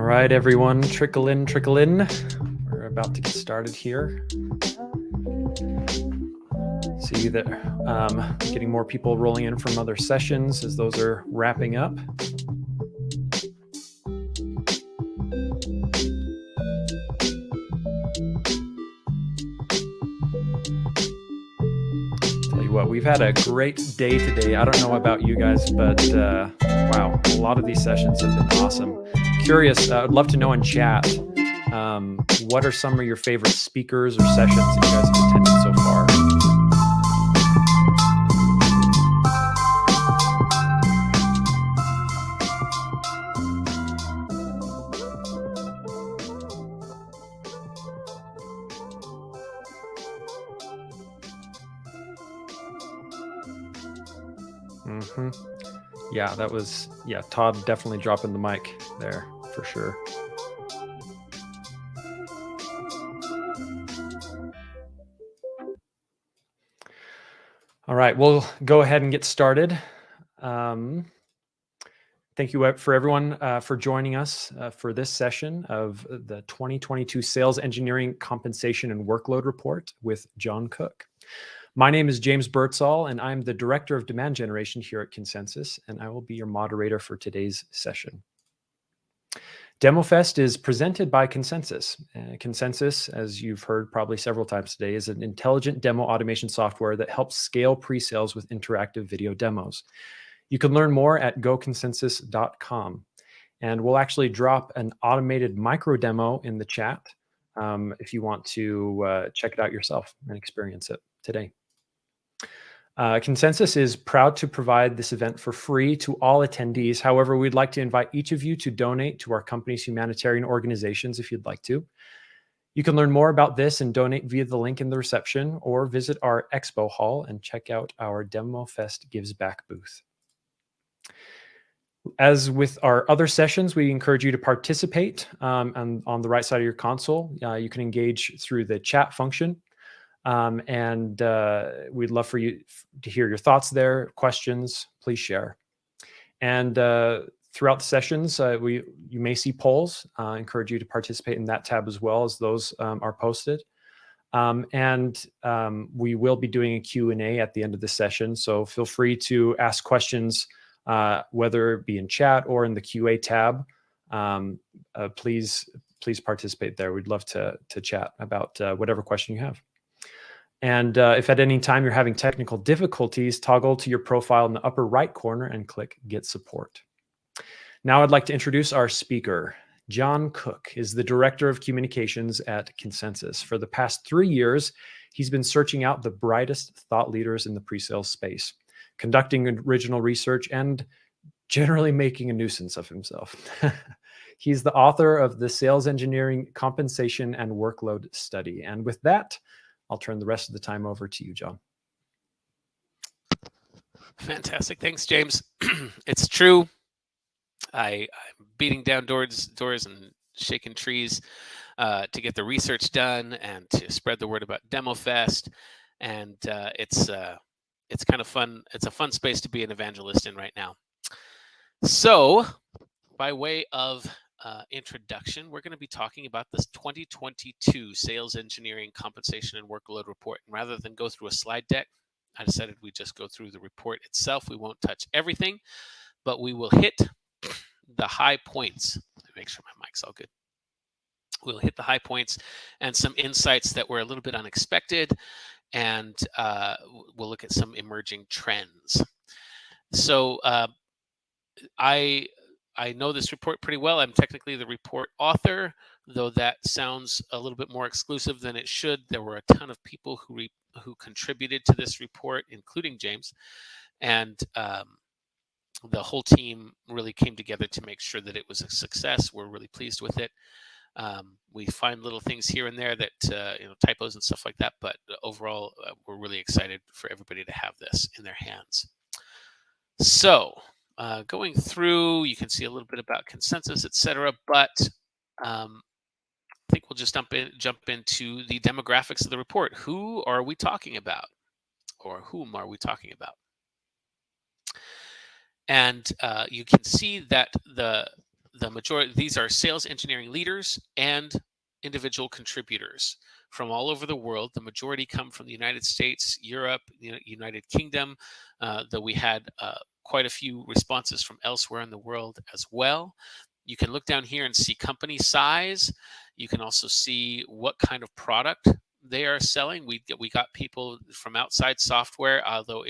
All right, everyone, trickle in, trickle in. We're about to get started here. See that getting more people rolling in from other sessions as those are wrapping up. Tell you what, we've had a great day today. I don't know about you guys, but wow, a lot of these sessions have been awesome. Curious, I'd love to know in chat, what are some of your favorite speakers or sessions that you guys have attended so far? Yeah, that was, Todd definitely dropping the mic there for sure. All right, we'll go ahead and get started. Thank you for everyone for joining us for this session of the 2022 Sales Engineering Compensation and Workload Report with John Cook. My name is James Birdsall, and I'm the Director of Demand Generation here at Consensus, and I will be your moderator for today's session. DEMOFEST is presented by Consensus. Consensus, as you've heard probably several times today, is an intelligent demo automation software that helps scale pre-sales with interactive video demos. You can learn more at goconsensus.com. And we'll actually drop an automated micro demo in the chat if you want to check it out yourself and experience it today. Consensus is proud to provide this event for free to all attendees. However, we'd like to invite each of you to donate to our company's humanitarian organizations if you'd like to. You can learn more about this and donate via the link in the reception, or visit our expo hall and check out our DEMOFEST Gives Back booth. As with our other sessions, we encourage you to participate on the right side of your console. You can engage through the chat function. And we'd love for you to hear your thoughts there, questions, please share. And throughout the sessions, you may see polls. I encourage you to participate in that tab as well, as those are posted. We will be doing a Q&A at the end of the session, so feel free to ask questions, whether it be in chat or in the QA tab. Please participate there. We'd love to chat about whatever question you have. And if at any time you're having technical difficulties, toggle to your profile in the upper right corner and click Get Support. Now I'd like to introduce our speaker. John Cook is the Director of Communications at Consensus. For the past 3 years, he's been searching out the brightest thought leaders in the pre-sales space, conducting original research, and generally making a nuisance of himself. He's the author of the Sales Engineering Compensation and Workload Study. And with that, I'll turn the rest of the time over to you, John. Fantastic. Thanks, James. It's true. I'm beating down doors and shaking trees to get the research done and to spread the word about DEMOFEST. And it's kind of fun. It's a fun space to be an evangelist in right now. So, by way of introduction, we're going to be talking about this 2022 Sales Engineering Compensation and Workload Report. And rather than go through a slide deck, I decided we'd just go through the report itself. We won't touch everything, but we will hit the high points. Let me make sure my mic's all good. We'll hit the high points and some insights that were a little bit unexpected, and we'll look at some emerging trends. So I know this report pretty well. I'm technically the report author, though that sounds a little bit more exclusive than it should. There were a ton of people who contributed to this report, including James, and the whole team really came together to make sure that it was a success. We're really pleased with it. We find little things here and there that, typos and stuff like that, but overall, we're really excited for everybody to have this in their hands. So, going through, you can see a little bit about Consensus, etc. But I think we'll just jump into the demographics of the report. Who are we talking about, or whom are we talking about? And you can see that the these are sales engineering leaders and individual contributors from all over the world. The majority come from the United States, Europe, United Kingdom, though we had quite a few responses from elsewhere in the world as well. You can look down here and see company size. You can also see what kind of product they are selling. We got people from outside software, although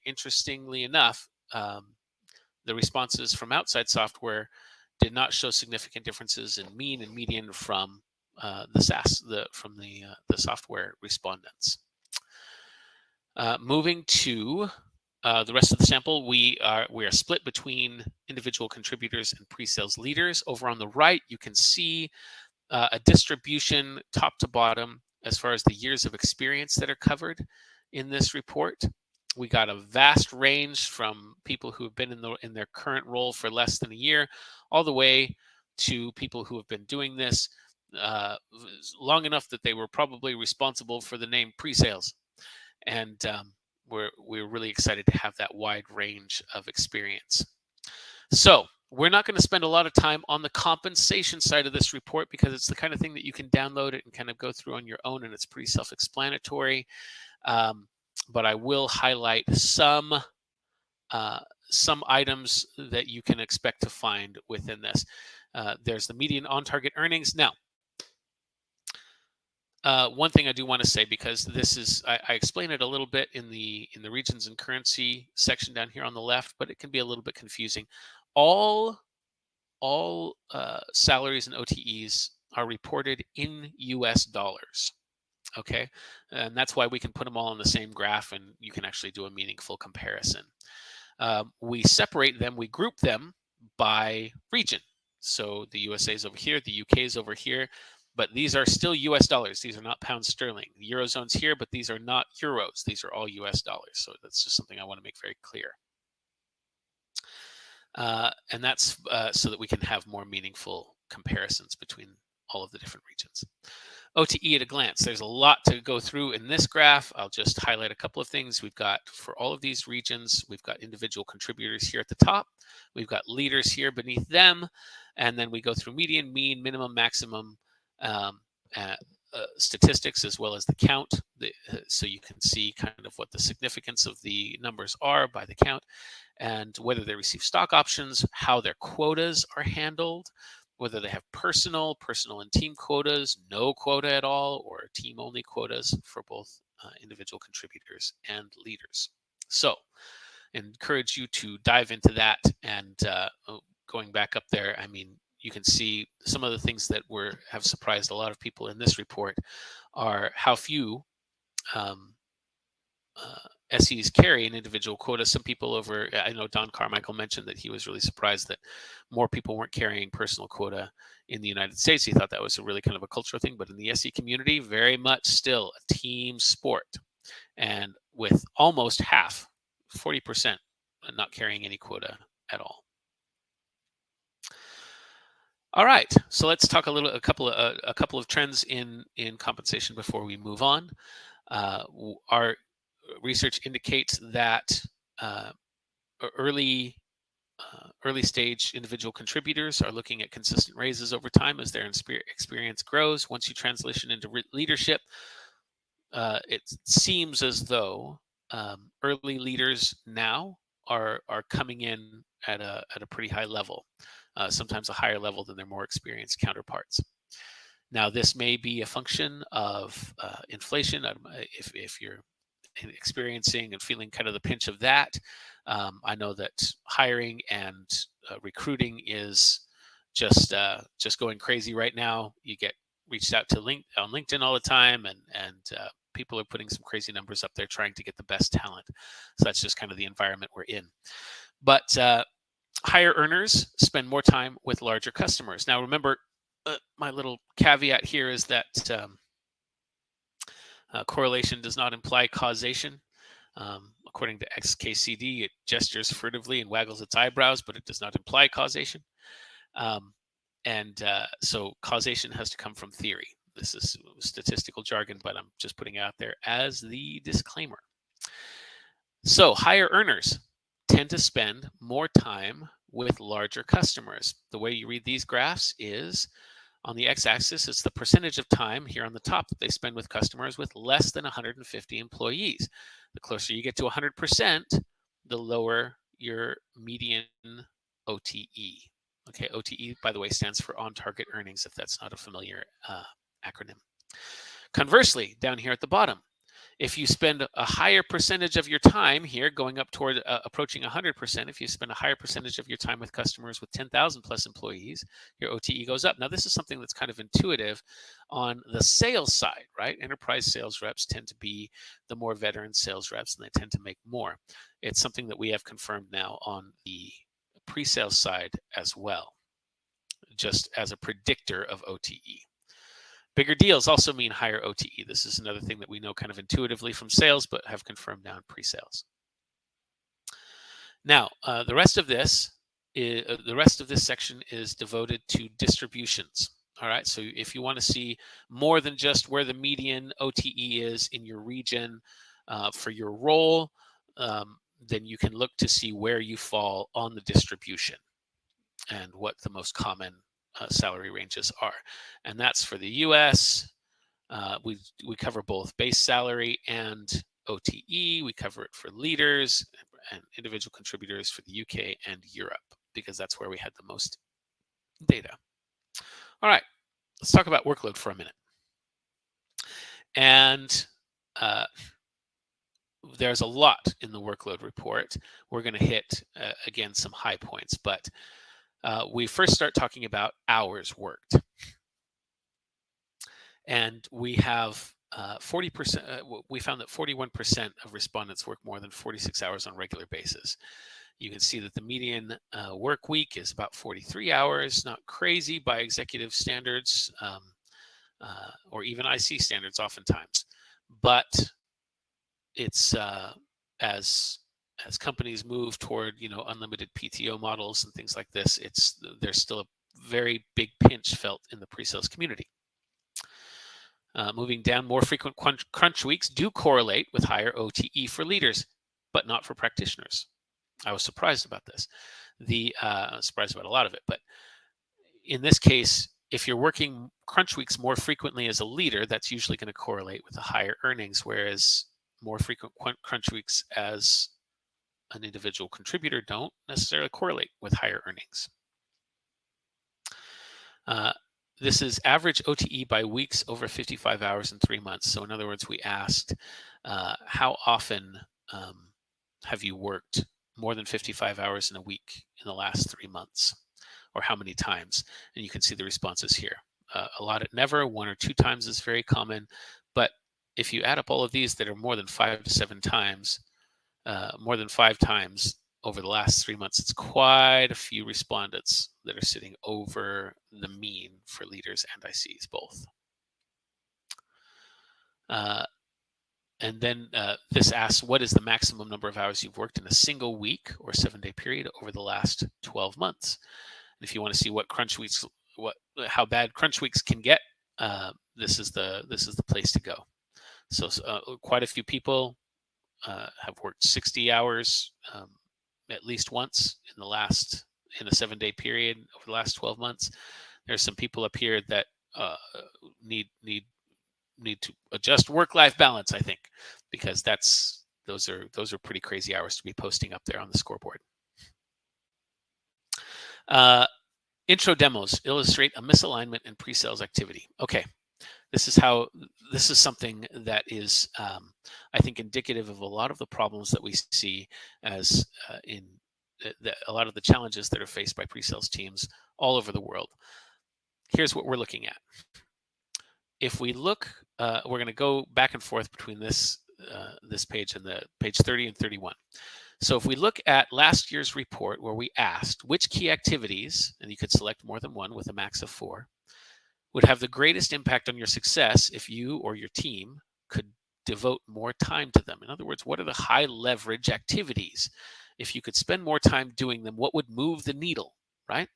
interestingly enough, the responses from outside software did not show significant differences in mean and median from the software respondents. Moving to the rest of the sample, we are split between individual contributors and pre-sales leaders. Over on the right, you can see a distribution top to bottom as far as the years of experience that are covered in this report. We got a vast range from people who have been in their current role for less than a year, all the way to people who have been doing this long enough that they were probably responsible for the name pre-sales. And we're really excited to have that wide range of experience. So we're not going to spend a lot of time on the compensation side of this report because it's the kind of thing that you can download it and kind of go through on your own, and it's pretty self-explanatory. But I will highlight some items that you can expect to find within this. There's the median on-target earnings. Now, one thing I do want to say, because this is, I explain it a little bit in the regions and currency section down here on the left, but it can be a little bit confusing. All salaries and OTEs are reported in US dollars. Okay, and that's why we can put them all on the same graph and you can actually do a meaningful comparison. We separate them, we group them by region. So the USA is over here, the UK is over here, but these are still US dollars. These are not pounds sterling. The Eurozone's here, but these are not euros. These are all US dollars. So that's just something I want to make very clear. And that's so that we can have more meaningful comparisons between all of the different regions. OTE at a glance. There's a lot to go through in this graph. I'll just highlight a couple of things. We've got, for all of these regions, we've got individual contributors here at the top. We've got leaders here beneath them. And then we go through median, mean, minimum, maximum statistics, as well as the count. So you can see kind of what the significance of the numbers are by the count, and whether they receive stock options, how their quotas are handled, whether they have personal and team quotas, no quota at all, or team-only quotas for both individual contributors and leaders. So encourage you to dive into that. And going back up there, I mean, you can see some of the things that have surprised a lot of people in this report are how few SEs carry an individual quota. Some people I know Don Carmichael mentioned that he was really surprised that more people weren't carrying personal quota in the United States. He thought that was a really kind of a cultural thing, but in the SE community, very much still a team sport. And with almost half, 40%, not carrying any quota at all. All right, so let's talk a couple of trends in compensation before we move on. Our research indicates that early stage individual contributors are looking at consistent raises over time as their experience grows. Once you transition into leadership, it seems as though early leaders now are coming in at a pretty high level, sometimes a higher level than their more experienced counterparts. Now, this may be a function of inflation. If you're experiencing and feeling kind of the pinch of that, I know that hiring and recruiting is just going crazy right now. You get reached out to on LinkedIn all the time, and people are putting some crazy numbers up there trying to get the best talent. So that's just kind of the environment we're in. But higher earners spend more time with larger customers. Now, remember, my little caveat here is that correlation does not imply causation. According to XKCD, it gestures furtively and waggles its eyebrows, but it does not imply causation. So causation has to come from theory. This is statistical jargon, but I'm just putting it out there as the disclaimer. So higher earners tend to spend more time with larger customers. The way you read these graphs is on the x-axis, it's the percentage of time here on the top that they spend with customers with less than 150 employees. The closer you get to 100%, the lower your median OTE. Okay, OTE, by the way, stands for on target earnings, if that's not a familiar acronym. Conversely, down here at the bottom, if you spend a higher percentage of your time here, going up toward approaching 100%, if you spend a higher percentage of your time with customers with 10,000 plus employees, your OTE goes up. Now, this is something that's kind of intuitive on the sales side, right? Enterprise sales reps tend to be the more veteran sales reps, and they tend to make more. It's something that we have confirmed now on the pre-sales side as well, just as a predictor of OTE. Bigger deals also mean higher OTE. This is another thing that we know kind of intuitively from sales, but have confirmed now in pre-sales. Now, the rest of this section is devoted to distributions. All right, so if you want to see more than just where the median OTE is in your region for your role, then you can look to see where you fall on the distribution and what the most common salary ranges are. And that's for the US. We cover both base salary and OTE. We cover it for leaders and individual contributors for the UK and Europe, because that's where we had the most data. All right, let's talk about workload for a minute. And there's a lot in the workload report. We're going to hit, again, some high points, but we first start talking about hours worked. And we have 40%, we found that 41% of respondents work more than 46 hours on a regular basis. You can see that the median work week is about 43 hours, not crazy by executive standards or even IC standards oftentimes, but it's as companies move toward, unlimited PTO models and things like this, there's still a very big pinch felt in the pre-sales community. Moving down, more frequent crunch weeks do correlate with higher OTE for leaders, but not for practitioners. I was surprised about this. I was surprised about a lot of it, but in this case, if you're working crunch weeks more frequently as a leader, that's usually going to correlate with the higher earnings, whereas more frequent crunch weeks as an individual contributor don't necessarily correlate with higher earnings. This is average OTE by weeks over 55 hours in 3 months. So in other words, we asked, how often have you worked more than 55 hours in a week in the last 3 months, or how many times? And you can see the responses here. A lot at never, 1 or 2 times is very common. But if you add up all of these that are more than 5 to 7 times, more than 5 times over the last 3 months, it's quite a few respondents that are sitting over the mean for leaders and ICs both. And then this asks, what is the maximum number of hours you've worked in a single week or 7-day period over the last 12 months? And if you want to see what crunch weeks, how bad crunch weeks can get, this is the place to go. So quite a few people have worked 60 hours at least once in a 7-day period over the last 12 months. There's some people up here that need to adjust work-life balance, I think, because those are pretty crazy hours to be posting up there on the scoreboard. Intro demos illustrate a misalignment in pre-sales activity. Okay, this is something that is, I think, indicative of a lot of the problems that we see as a lot of the challenges that are faced by pre-sales teams all over the world. Here's what we're looking at. If we look, we're going to go back and forth between this page and the page 30 and 31. So if we look at last year's report where we asked which key activities, and you could select more than one with a max of 4, would have the greatest impact on your success if you or your team could devote more time to them. In other words, what are the high leverage activities? If you could spend more time doing them, what would move the needle, right?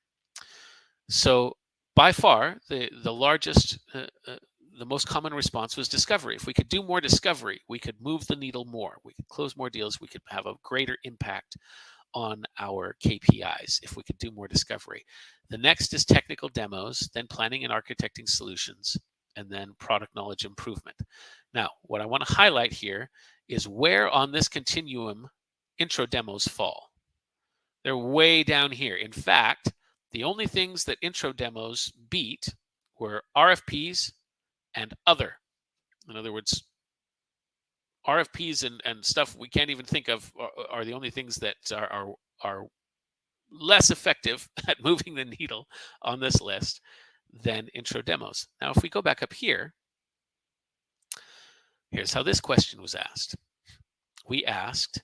So by far, the largest, the most common response was discovery. If we could do more discovery, we could move the needle more. We could close more deals. We could have a greater impact on our KPIs if we could do more discovery. The next is technical demos, then planning and architecting solutions, and then product knowledge improvement. Now, what I want to highlight here is where on this continuum intro demos fall. They're way down here. In fact, the only things that intro demos beat were RFPs and other. In other words, RFPs and stuff we can't even think of are the only things that are less effective at moving the needle on this list than intro demos. Now, if we go back up here, here's how this question was asked. We asked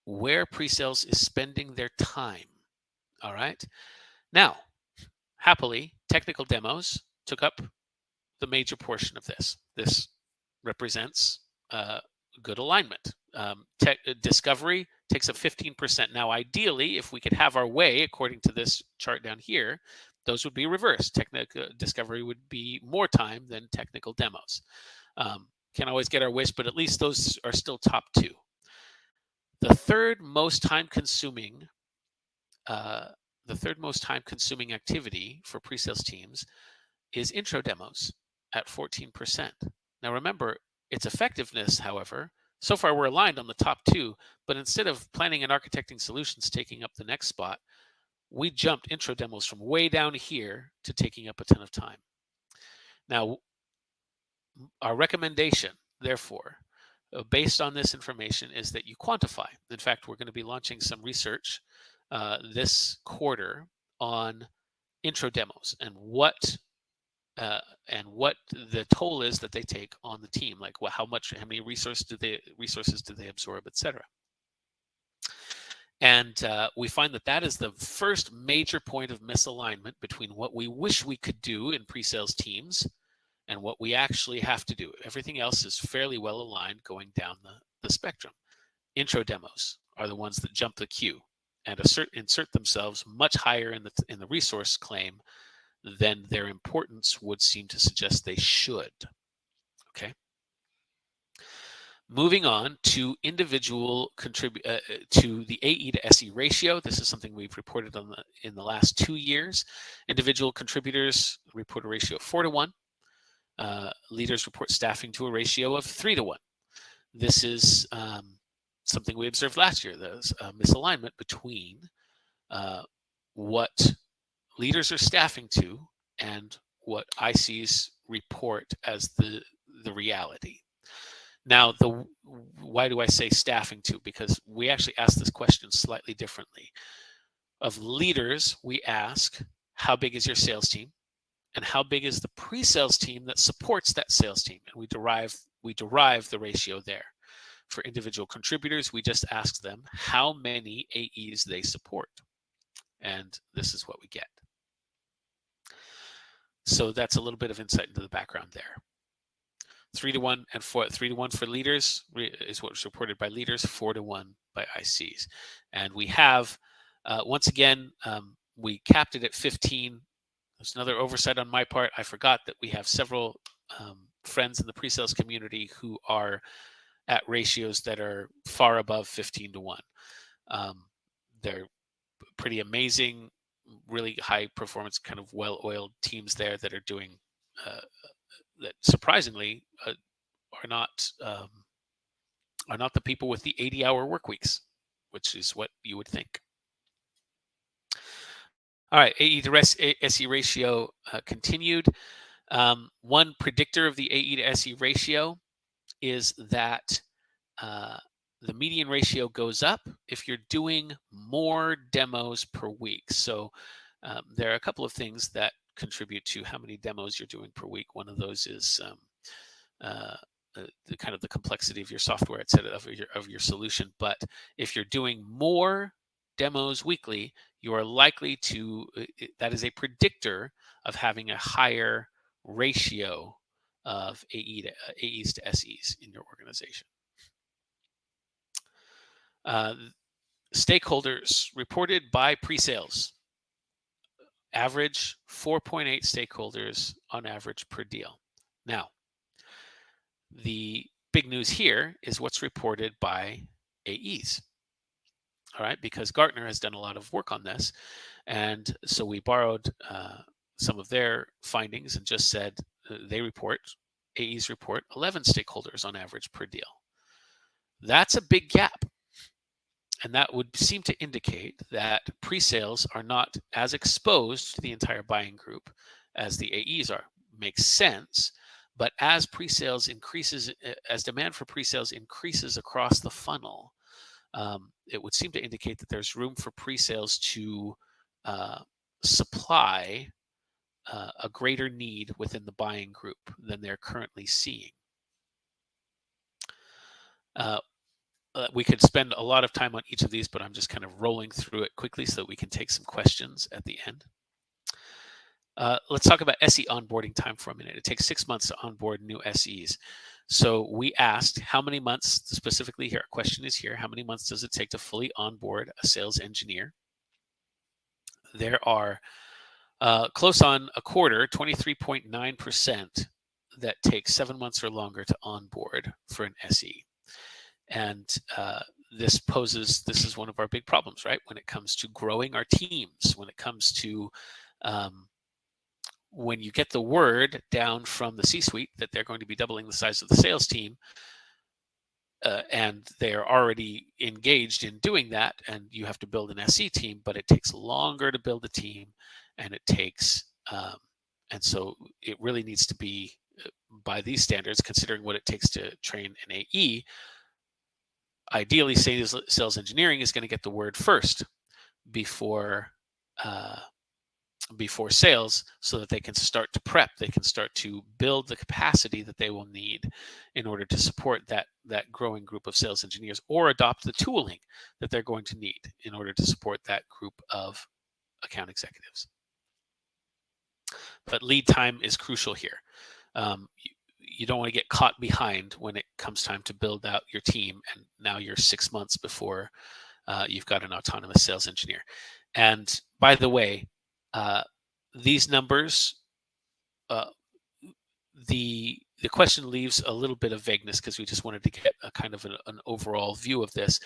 where pre-sales is spending their time. All right. Now, happily, technical demos took up the major portion of this. This represents good alignment. Discovery takes up 15%. Now, ideally, if we could have our way, according to this chart down here, those would be reversed. Technical discovery would be more time than technical demos. Can't always get our wish, but at least those are still top two. The third most time-consuming activity for pre-sales teams is intro demos at 14%. Now remember, its effectiveness, however, so far we're aligned on the top two, but instead of planning and architecting solutions taking up the next spot, we jumped intro demos from way down here to taking up a ton of time. Now, our recommendation, therefore, based on this information, is that you quantify. In fact, we're going to be launching some research this quarter on intro demos and what the toll is that they take on the team, like how many resources do they absorb, etc. And we find that is the first major point of misalignment between what we wish we could do in pre-sales teams and what we actually have to do. Everything else is fairly well aligned going down the spectrum. Intro demos are the ones that jump the queue and insert themselves much higher in the resource claim than their importance would seem to suggest they should. Okay. Moving on to individual to the AE to SE ratio. This is something we've reported on in the last 2 years. Individual contributors report a ratio of 4-to-1. Leaders report staffing to a ratio of 3-to-1. This is something we observed last year. There's a misalignment between what leaders are staffing to and what ICs report as the reality. Now, why do I say staffing to? Because we actually ask this question slightly differently. Of leaders, we ask, how big is your sales team? And how big is the pre-sales team that supports that sales team? And we derive the ratio there. For individual contributors, we just ask them how many AEs they support. And this is what we get. So that's a little bit of insight into the background there. 3-to-1 and 3-to-1 for leaders is what was reported by leaders, 4-to-1 by ICs. And we have, once again, we capped it at 15. There's another oversight on my part. I forgot that we have several friends in the pre-sales community who are at ratios that are far above 15-to-1. They're pretty amazing, really high performance, kind of well-oiled teams there that are doing that surprisingly are not the people with the 80-hour work weeks, which is what you would think. All right, AE to SE ratio continued. One predictor of the AE to SE ratio is that the median ratio goes up if you're doing more demos per week. So there are a couple of things that contribute to how many demos you're doing per week. One of those is the kind of the complexity of your software, et cetera, of your solution. But if you're doing more demos weekly, you are likely to, that is a predictor of having a higher ratio of AEs to SEs in your organization. Stakeholders reported by pre-sales. Average 4.8 stakeholders on average per deal. Now, the big news here is what's reported by AEs. all right, because Gartner has done a lot of work on this. And so we borrowed some of their findings and just said AEs report 11 stakeholders on average per deal. That's a big gap. And that would seem to indicate that pre-sales are not as exposed to the entire buying group as the AEs are. Makes sense. But as pre-sales increases, as demand for pre-sales increases across the funnel, it would seem to indicate that there's room for pre-sales to supply a greater need within the buying group than they're currently seeing. We could spend a lot of time on each of these, but I'm just kind of rolling through it quickly so that we can take some questions at the end. Let's talk about SE onboarding time for a minute. It takes 6 months to onboard new SEs. So we asked how many months, specifically here, our question is here, how many months does it take to fully onboard a sales engineer? There are close on a quarter, 23.9%, that takes 7 months or longer to onboard for an SE. And this is one of our big problems, right? When it comes to growing our teams, when it comes to when you get the word down from the C-suite that they're going to be doubling the size of the sales team, and they're already engaged in doing that, and you have to build an SE team, but it takes longer to build a team, and it takes, and so it really needs to be, by these standards, considering what it takes to train an AE, ideally sales engineering is going to get the word first before sales, so that they can start to prep, they can start to build the capacity that they will need in order to support that growing group of sales engineers, or adopt the tooling that they're going to need in order to support that group of account executives. But lead time is crucial here. You don't want to get caught behind when it comes time to build out your team, and now you're 6 months before you've got an autonomous sales engineer. And by the way, these numbers, the question leaves a little bit of vagueness because we just wanted to get a kind of an overall view of this.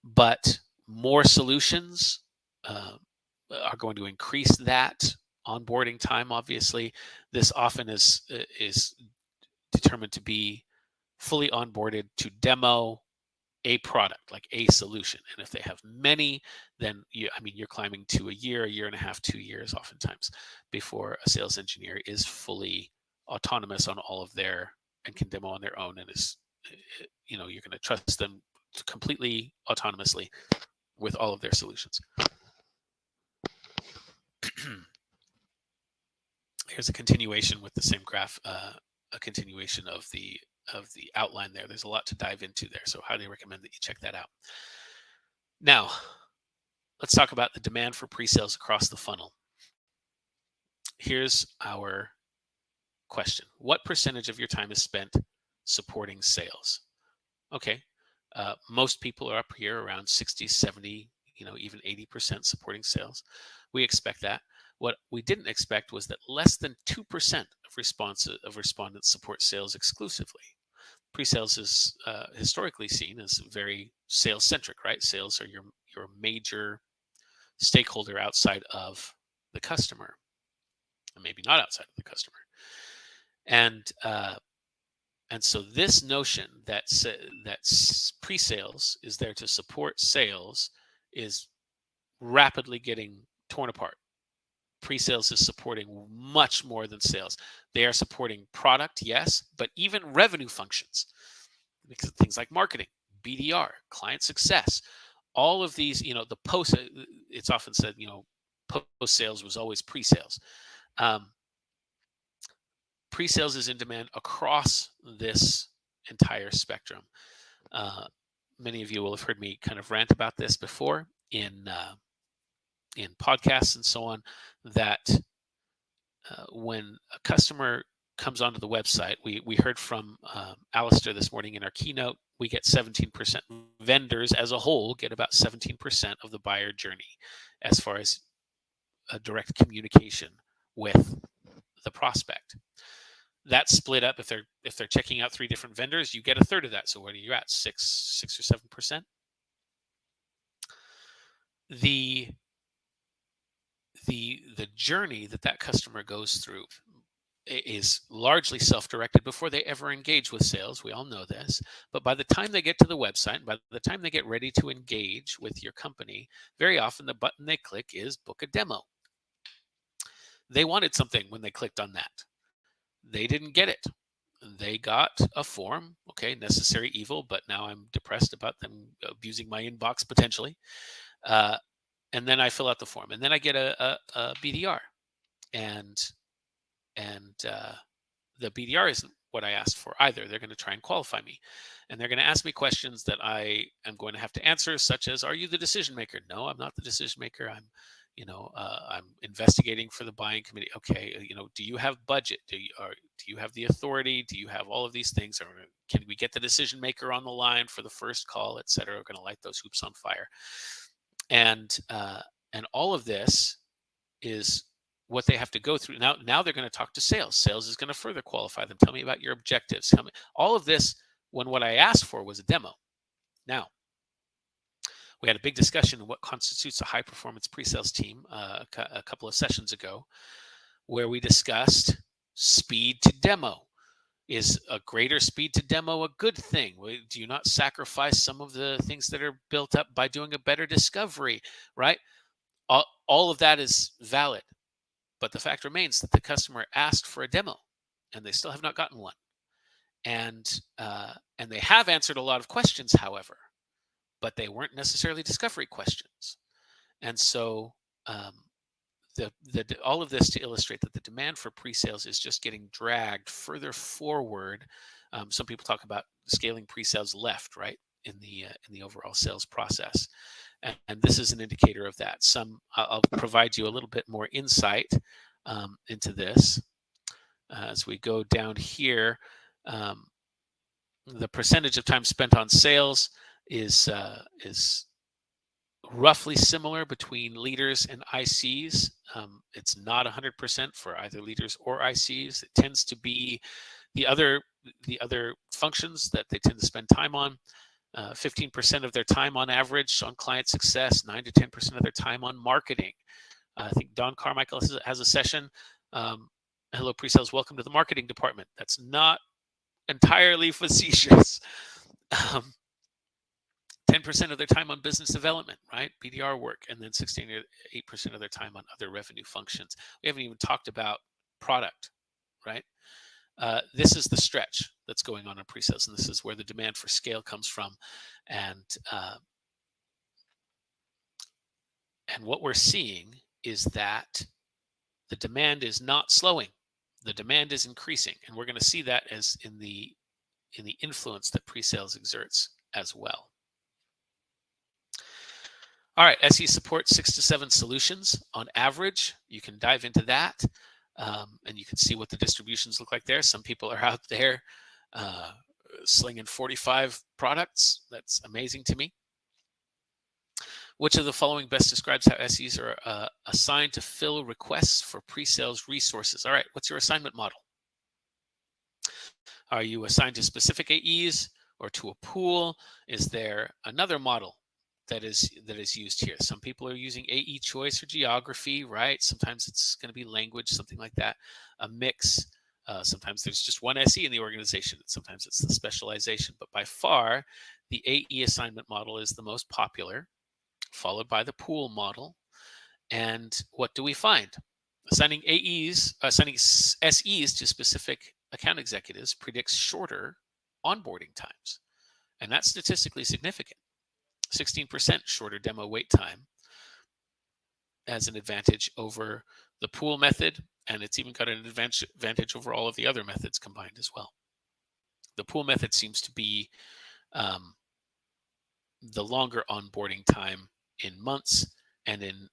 But more solutions are going to increase that onboarding time. Obviously, this often is determined to be fully onboarded to demo a product, like a solution. And if they have many, then you're climbing to a year and a half, 2 years oftentimes before a sales engineer is fully autonomous on all of their, and can demo on their own, and is, you're going to trust them completely autonomously with all of their solutions. Here's a continuation with the same graph, a continuation of the outline there. There's a lot to dive into there, so highly recommend that you check that out. Now, let's talk about the demand for pre-sales across the funnel. Here's our question. What percentage of your time is spent supporting sales? Okay, most people are up here around 60, 70, even 80% supporting sales. We expect that. What we didn't expect was that less than 2% of respondents support sales exclusively. Pre-sales is historically seen as very sales-centric, right? Sales are your major stakeholder outside of the customer, and maybe not outside of the customer. And so this notion that pre-sales is there to support sales is rapidly getting torn apart. Pre-sales is supporting much more than sales. They are supporting product, yes, but even revenue functions. Because things like marketing, BDR, client success, all of these, the post, it's often said, post-sales was always pre-sales. Pre-sales is in demand across this entire spectrum. Many of you will have heard me kind of rant about this before in podcasts and so on, that when a customer comes onto the website, we heard from Alistair this morning in our keynote, we get 17%. Vendors as a whole get about 17% of the buyer journey as far as a direct communication with the prospect. That's split up. If they're checking out 3 different vendors, you get a third of that. So what are you at? 6 or 7%? the journey that customer goes through is largely self-directed before they ever engage with sales. We all know this. But by the time they get to the website, and by the time they get ready to engage with your company, very often the button they click is book a demo. They wanted something when they clicked on that. They didn't get it. They got a form. Okay, necessary evil, but now I'm depressed about them abusing my inbox potentially. And then I fill out the form, and then I get a BDR, and the BDR isn't what I asked for either. They're going to try and qualify me, and they're going to ask me questions that I am going to have to answer, such as, "Are you the decision maker?" No, I'm not the decision maker. I'm investigating for the buying committee. Okay, do you have budget? Do you have the authority? Do you have all of these things? Or can we get the decision maker on the line for the first call, et cetera? We're going to light those hoops on fire, and all of this is what they have to go through. Now they're going to talk to sales. Sales is going to further qualify them. Tell me about your objectives. All of this when what I asked for was a demo. Now, we had a big discussion on what constitutes a high-performance pre-sales team a couple of sessions ago, where we discussed speed to demo. Is a greater speed to demo a good thing? Do you not sacrifice some of the things that are built up by doing a better discovery, right? All of that is valid. But the fact remains that the customer asked for a demo, and they still have not gotten one. And they have answered a lot of questions, however, but they weren't necessarily discovery questions. And so all of this to illustrate that the demand for pre-sales is just getting dragged further forward. Some people talk about scaling pre-sales left, right, in the overall sales process. And this is an indicator of that. I'll provide you a little bit more insight into this as we go down here. The percentage of time spent on sales is roughly similar between leaders and ICs. It's not 100% for either leaders or ICs. It tends to be the other functions that they tend to spend time on. 15% of their time on average on client success, 9 to 10% of their time on marketing. I think Don Carmichael has a session. Hello, pre-sales, welcome to the marketing department. That's not entirely facetious. 10% of their time on business development, right? BDR work, and then 16 to 8% of their time on other revenue functions. We haven't even talked about product, right? This is the stretch that's going on in pre-sales, and this is where the demand for scale comes from. And what we're seeing is that the demand is not slowing. The demand is increasing, and we're going to see that as in the influence that pre-sales exerts as well. All right, SE supports 6 to 7 solutions on average. You can dive into that, and you can see what the distributions look like there. Some people are out there slinging 45 products. That's amazing to me. Which of the following best describes how SEs are assigned to fill requests for pre-sales resources? All right, what's your assignment model? Are you assigned to specific AEs or to a pool? Is there another model that is used here? Some people are using AE choice or geography, right? Sometimes it's going to be language, something like that. A mix. Sometimes there's just one SE in the organization. Sometimes it's the specialization. But by far, the AE assignment model is the most popular, followed by the pool model. And what do we find? Assigning SEs to specific account executives predicts shorter onboarding times. And that's statistically significant. 16% shorter demo wait time as an advantage over the pool method, and it's even got an advantage over all of the other methods combined as well. The pool method seems to be the longer onboarding time in months and in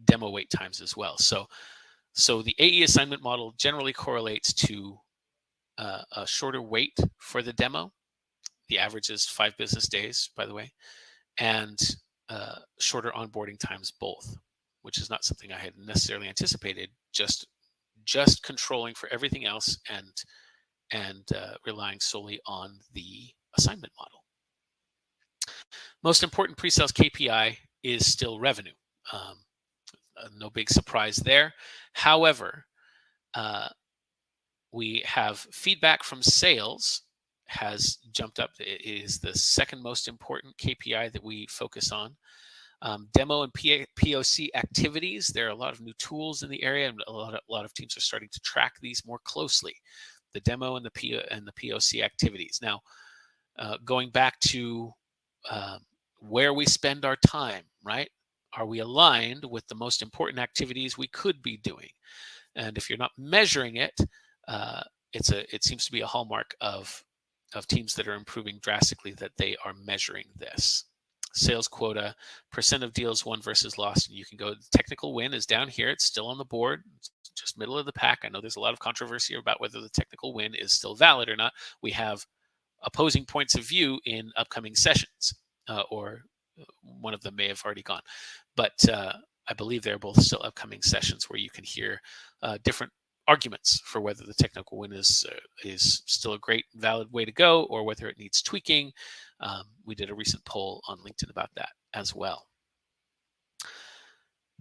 demo wait times as well. So the AE assignment model generally correlates to a shorter wait for the demo. The average is 5 business days, by the way, and shorter onboarding times both, which is not something I had necessarily anticipated. Just controlling for everything else and relying solely on the assignment model. Most important pre-sales KPI is still revenue. No big surprise there. However, we have feedback from sales has jumped up. It is the second most important KPI that we focus on. Demo and POC activities. There are a lot of new tools in the area, and a lot of teams are starting to track these more closely. The demo and the POC activities. Now, going back to where we spend our time, right? Are we aligned with the most important activities we could be doing? And if you're not measuring it, it seems to be a hallmark of teams that are improving drastically that they are measuring this. Sales quota, percent of deals won versus lost. And you can go, technical win is down here. It's still on the board. It's just middle of the pack. I know there's a lot of controversy about whether the technical win is still valid or not. We have opposing points of view in upcoming sessions, or one of them may have already gone. But I believe they're both still upcoming sessions where you can hear different arguments for whether the technical win is still a great, valid way to go, or whether it needs tweaking. We did a recent poll on LinkedIn about that as well.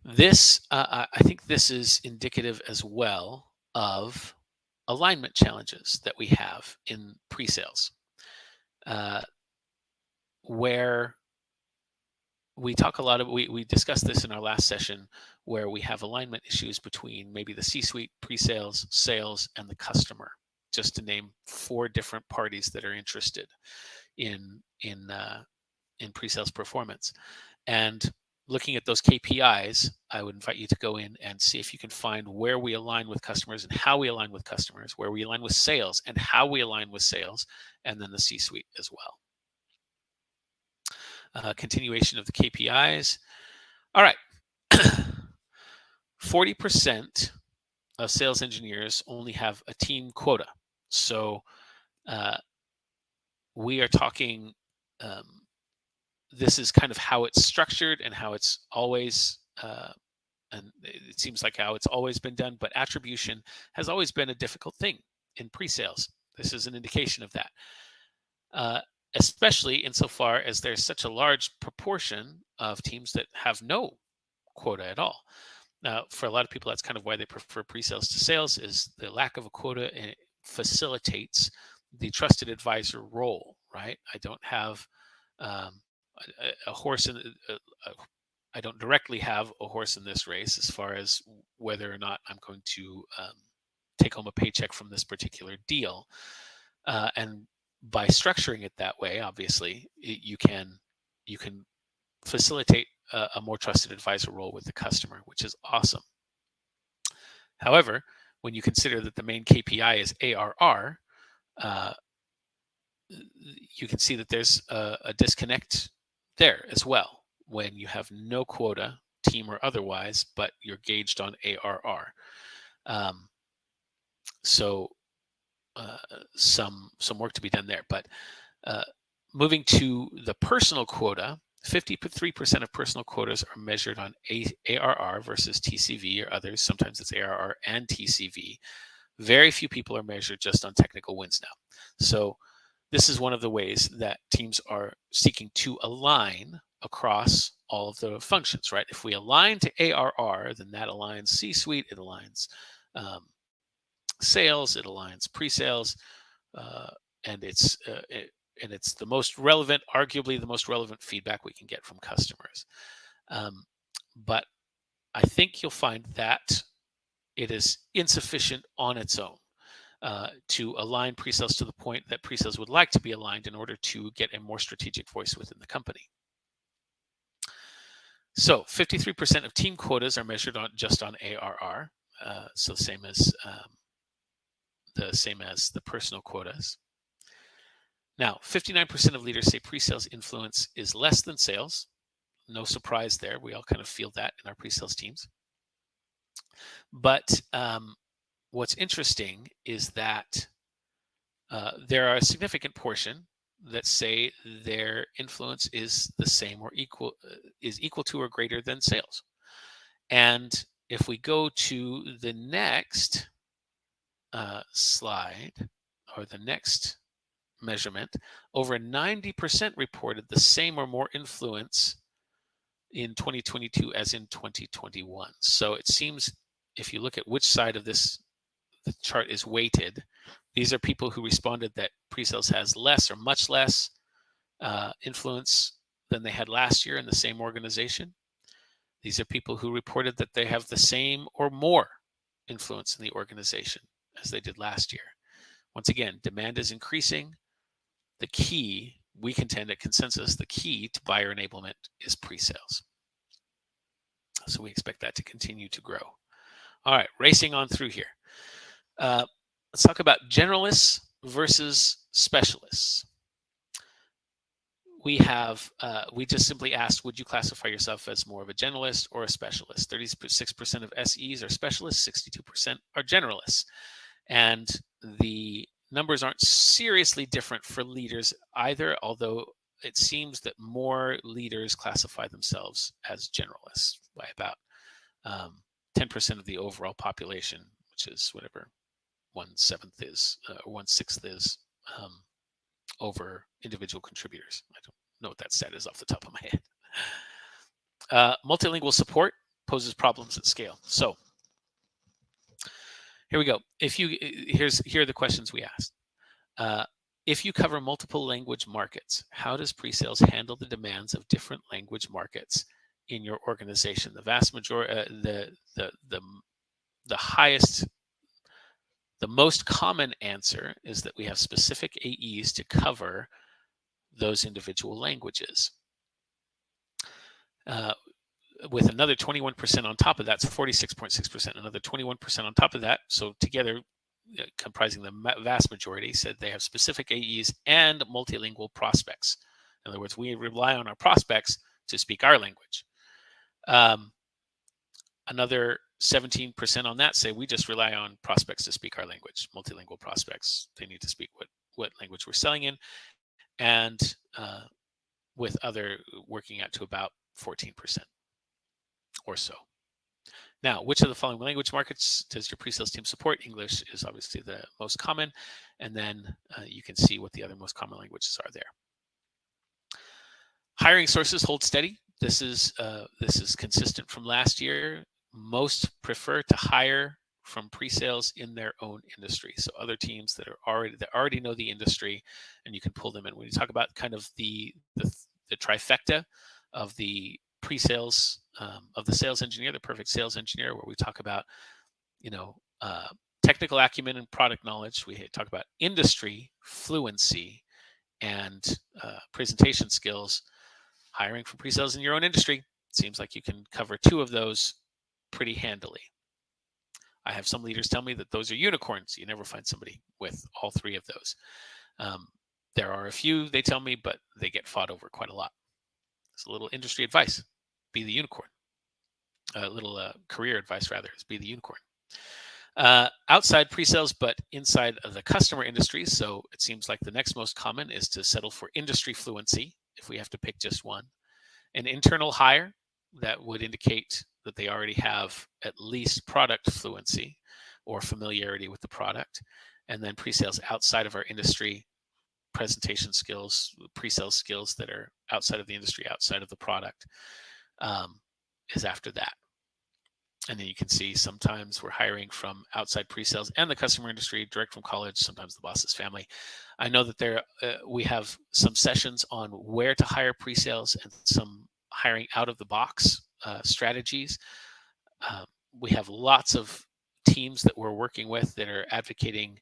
This, I think this is indicative as well of alignment challenges that we have in pre-sales, where we talk a lot of, we discussed this in our last session, where we have alignment issues between maybe the C-suite, pre-sales, sales, and the customer, just to name 4 different parties that are interested in pre-sales performance. And looking at those KPIs, I would invite you to go in and see if you can find where we align with customers and how we align with customers, where we align with sales and how we align with sales, and then the C-suite as well. Continuation of the KPIs. All right. 40% of sales engineers only have a team quota. So we are talking, this is kind of how it's structured and how it's always, and it seems like how it's always been done, but attribution has always been a difficult thing in pre-sales. This is an indication of that. Especially insofar as there's such a large proportion of teams that have no quota at all. Now, for a lot of people, that's kind of why they prefer pre-sales to sales, is the lack of a quota facilitates the trusted advisor role, right? I don't have a horse in, I don't directly have a horse in this race as far as whether or not I'm going to take home a paycheck from this particular deal. And by structuring it that way, obviously, you can facilitate a more trusted advisor role with the customer, which is awesome. However, when you consider that the main KPI is ARR, you can see that there's a disconnect there as well when you have no quota, team or otherwise, but you're gauged on ARR. So some work to be done there. But moving to the personal quota, 53% of personal quotas are measured on ARR versus TCV or others. Sometimes it's ARR and TCV. Very few people are measured just on technical wins now. So this is one of the ways that teams are seeking to align across all of the functions, right? If we align to ARR, then that aligns C-suite, it aligns sales, it aligns pre-sales, and it's the most relevant, arguably the most relevant feedback we can get from customers. But I think you'll find that it is insufficient on its own to align pre-sales to the point that pre-sales would like to be aligned in order to get a more strategic voice within the company. So 53% of team quotas are measured just on ARR, so same as the personal quotas. Now, 59% of leaders say pre-sales influence is less than sales. No surprise there. We all kind of feel that in our pre-sales teams. But what's interesting is that there are a significant portion that say their influence is the same or equal to or greater than sales. And if we go to the next slide, or the next measurement, over 90% reported the same or more influence in 2022 as in 2021. So it seems if you look at which side of this the chart is weighted, these are people who responded that pre-sales has less or much less influence than they had last year in the same organization. These are people who reported that they have the same or more influence in the organization as they did last year. Once again, demand is increasing. The key, we contend at Consensus, the key to buyer enablement is pre-sales. So we expect that to continue to grow. All right, racing on through here. Let's talk about generalists versus specialists. We just simply asked, would you classify yourself as more of a generalist or a specialist? 36% of SEs are specialists, 62% are generalists. And the numbers aren't seriously different for leaders either, although it seems that more leaders classify themselves as generalists by about 10% of the overall population, which is whatever 1/7 is, or 1/6 is over individual contributors. I don't know what that stat is off the top of my head. Multilingual support poses problems at scale. So here we go. Here are the questions we asked. If you cover multiple language markets, how does pre-sales handle the demands of different language markets in your organization? The vast majority, the most common answer is that we have specific AEs to cover those individual languages. With another 21% on top of that, so 46.6%, another 21% on top of that. So together, comprising the vast majority, said they have specific AEs and multilingual prospects. In other words, we rely on our prospects to speak our language. Another 17% on that say we just rely on prospects to speak our language. Multilingual prospects, they need to speak what language we're selling in, and with other working out to about 14% or so. Now, which of the following language markets does your pre-sales team support? English is obviously the most common, and then you can see what the other most common languages are there. Hiring sources hold steady. This is consistent from last year. Most prefer to hire from pre-sales in their own industry. So other teams that already know the industry, and you can pull them in. When you talk about kind of the trifecta of the pre-sales, of the sales engineer, the perfect sales engineer, where we talk about, technical acumen and product knowledge. We talk about industry fluency and presentation skills. Hiring from pre-sales in your own industry, seems like you can cover two of those pretty handily. I have some leaders tell me that those are unicorns. You never find somebody with all three of those. There are a few, they tell me, but they get fought over quite a lot. It's a little industry advice. Be the unicorn. A little career advice, rather, is be the unicorn. Outside pre-sales, but inside of the customer industry. So it seems like the next most common is to settle for industry fluency, if we have to pick just one. An internal hire, that would indicate that they already have at least product fluency or familiarity with the product. And then pre-sales outside of our industry, presentation skills, pre-sales skills that are outside of the industry, outside of the product, is after that. And then you can see sometimes we're hiring from outside pre-sales and the customer industry, direct from college, sometimes the boss's family. I know that we have some sessions on where to hire pre-sales and some hiring out of the box strategies. We have lots of teams that we're working with that are advocating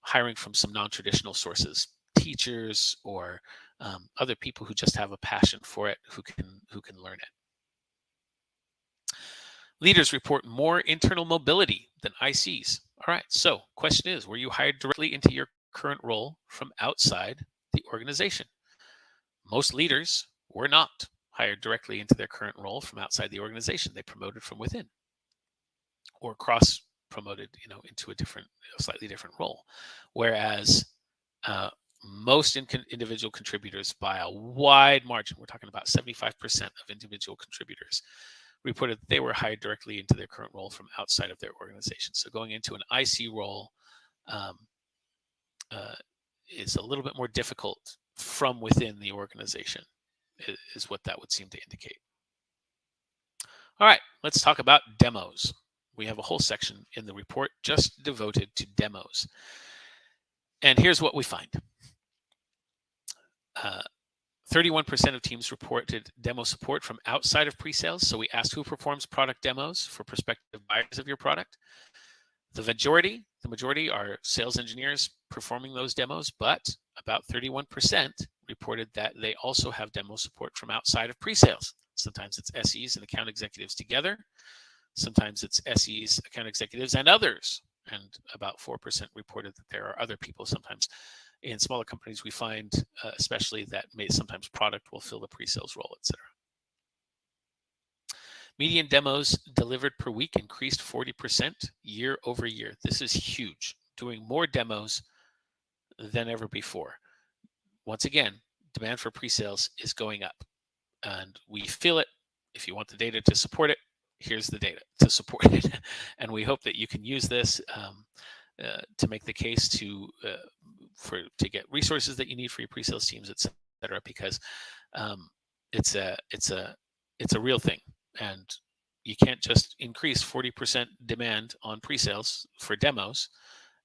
hiring from some non-traditional sources, teachers or other people who just have a passion for it, who can learn it. Leaders report more internal mobility than ICs. All right, so question is, were you hired directly into your current role from outside the organization? Most leaders were not hired directly into their current role from outside the organization. They promoted from within or cross-promoted, into a slightly different role. Whereas most individual contributors, by a wide margin, we're talking about 75% of individual contributors, reported that they were hired directly into their current role from outside of their organization. So going into an IC role is a little bit more difficult from within the organization. is what that would seem to indicate. All right, let's talk about demos. We have a whole section in the report just devoted to demos. And here's what we find. 31% of teams reported demo support from outside of pre-sales. So we asked who performs product demos for prospective buyers of your product. The majority are sales engineers performing those demos, but about 31% reported that they also have demo support from outside of pre-sales. Sometimes it's SEs and account executives together. Sometimes it's SEs, account executives, and others. And about 4% reported that there are other people. Sometimes in smaller companies, we find especially that sometimes product will fill the pre-sales role, etc. Median demos delivered per week increased 40% year over year. This is huge, doing more demos than ever before. Once again, demand for pre-sales is going up, and we feel it. If you want the data to support it, here's the data to support it. And we hope that you can use this to make the case to get resources that you need for your pre-sales teams, et cetera, because it's a real thing. And you can't just increase 40% demand on pre-sales for demos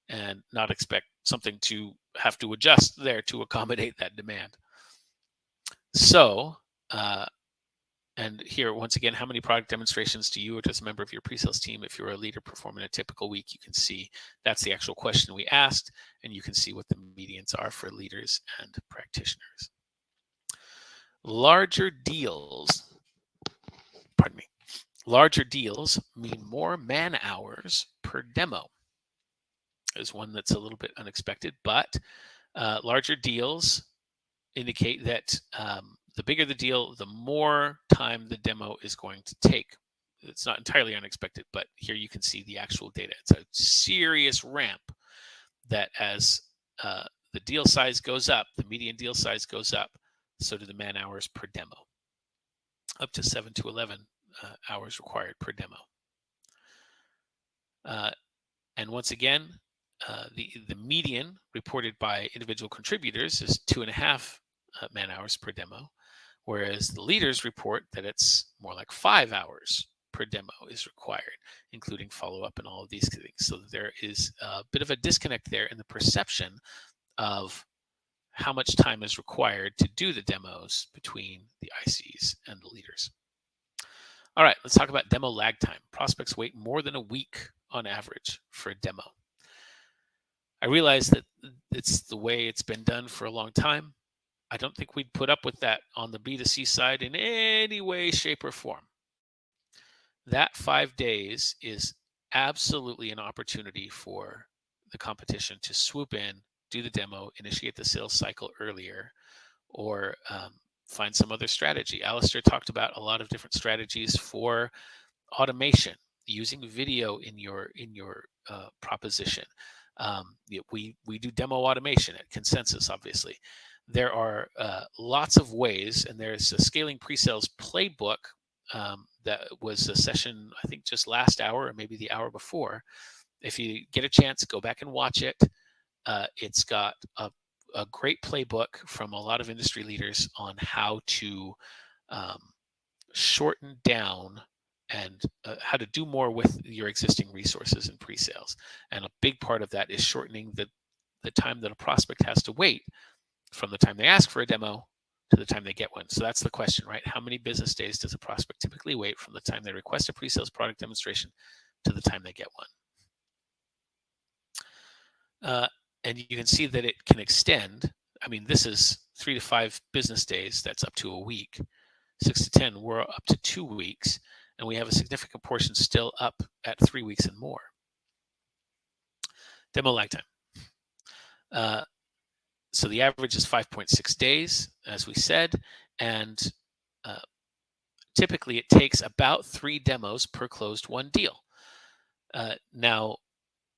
and not expect something to have to adjust there to accommodate that demand. So, and here, once again, how many product demonstrations do you or does a member of your pre-sales team, if you're a leader, perform in a typical week? You can see that's the actual question we asked, and you can see what the medians are for leaders and practitioners. Larger deals mean more man hours per demo. There's one that's a little bit unexpected, but larger deals indicate that the bigger the deal, the more time the demo is going to take. It's not entirely unexpected, but here you can see the actual data. It's a serious ramp that as the deal size goes up, the median deal size goes up, so do the man hours per demo, up to 7 to 11 hours required per demo. And once again, the median reported by individual contributors is 2.5 man hours per demo, whereas the leaders report that it's more like 5 hours per demo is required, including follow-up and all of these things. So there is a bit of a disconnect there in the perception of how much time is required to do the demos between the ICs and the leaders. All right, let's talk about demo lag time. Prospects wait more than a week on average for a demo. I realize that it's the way it's been done for a long time. I don't think we'd put up with that on the B2C side in any way, shape, or form. That 5 days is absolutely an opportunity for the competition to swoop in, do the demo, initiate the sales cycle earlier, or find some other strategy. Alistair talked about a lot of different strategies for automation, using video in your proposition. We do demo automation at Consensus, obviously. There are lots of ways, and there's a scaling pre-sales playbook that was a session, I think, just last hour or maybe the hour before. If you get a chance, go back and watch it. It's got a great playbook from a lot of industry leaders on how to shorten down and how to do more with your existing resources in pre-sales. And a big part of that is shortening the time that a prospect has to wait from the time they ask for a demo to the time they get one. So that's the question, right? How many business days does a prospect typically wait from the time they request a pre-sales product demonstration to the time they get one? And you can see that it can extend. I mean, this is 3 to 5 business days. That's up to a week. 6 to 10, we're up to 2 weeks. And we have a significant portion still up at 3 weeks and more. Demo lag time. So the average is 5.6 days, as we said. And typically it takes about 3 demos per closed one deal. Now,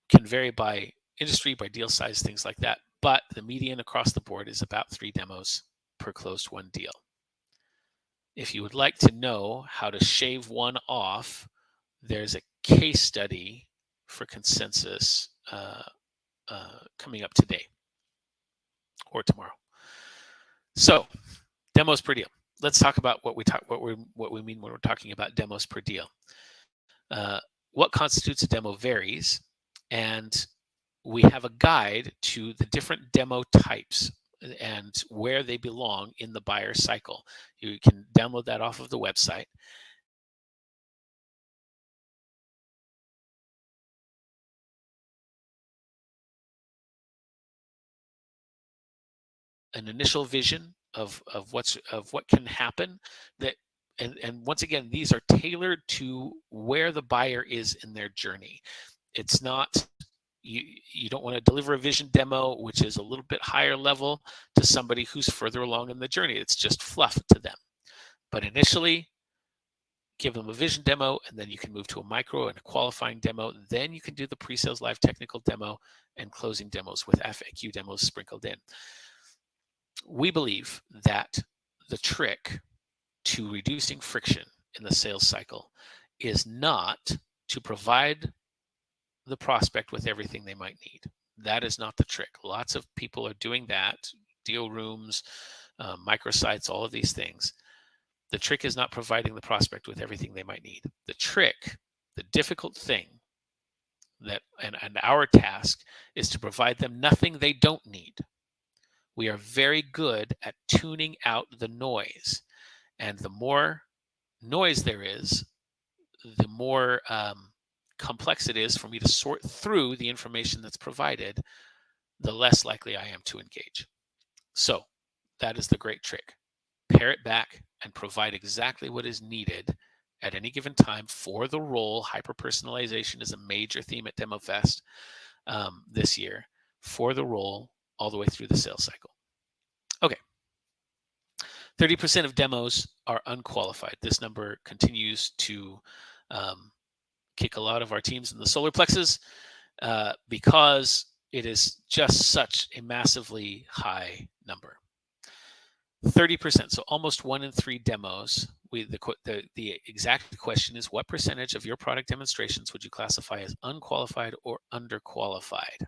can vary by industry, by deal size, things like that. But the median across the board is about 3 demos per closed one deal. If you would like to know how to shave one off, there's a case study for Consensus coming up today or tomorrow. So, demos per deal. let's talk about what we mean when we're talking about demos per deal. What constitutes a demo varies, and we have a guide to the different demo types and where they belong in the buyer cycle. You can download that off of the website. An initial vision of what can happen, that and once again, these are tailored to where the buyer is in their journey. It's not, you don't want to deliver a vision demo which is a little bit higher level to somebody who's further along in the journey. It's just fluff to them. But initially, give them a vision demo, and then you can move to a micro and a qualifying demo. Then you can do the pre-sales live technical demo and closing demos with FAQ demos sprinkled in. We believe that the trick to reducing friction in the sales cycle is not to provide the prospect with everything they might need. That is not the trick. Lots of people are doing that, deal rooms, microsites, all of these things. The trick is not providing the prospect with everything they might need. The trick, the difficult thing, and our task is to provide them nothing they don't need. We are very good at tuning out the noise. And the more noise there is, the more complex it is for me to sort through the information that's provided, the less likely I am to engage. So that is the great trick. Pare it back and provide exactly what is needed at any given time for the role. Hyper-personalization is a major theme at DEMOFEST this year, for the role all the way through the sales cycle. Okay. 30% of demos are unqualified. This number continues to kick a lot of our teams in the solar plexus because it is just such a massively high number. 30%, so almost 1 in 3 demos. The exact question is, what percentage of your product demonstrations would you classify as unqualified or underqualified?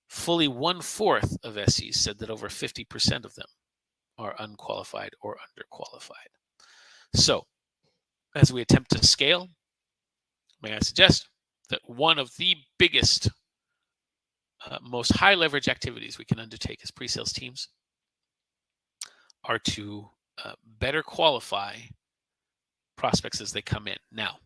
Fully 1/4 of SEs said that over 50% of them are unqualified or underqualified. So, as we attempt to scale, may I suggest that one of the biggest, most high leverage activities we can undertake as pre-sales teams are to better qualify prospects as they come in. Now,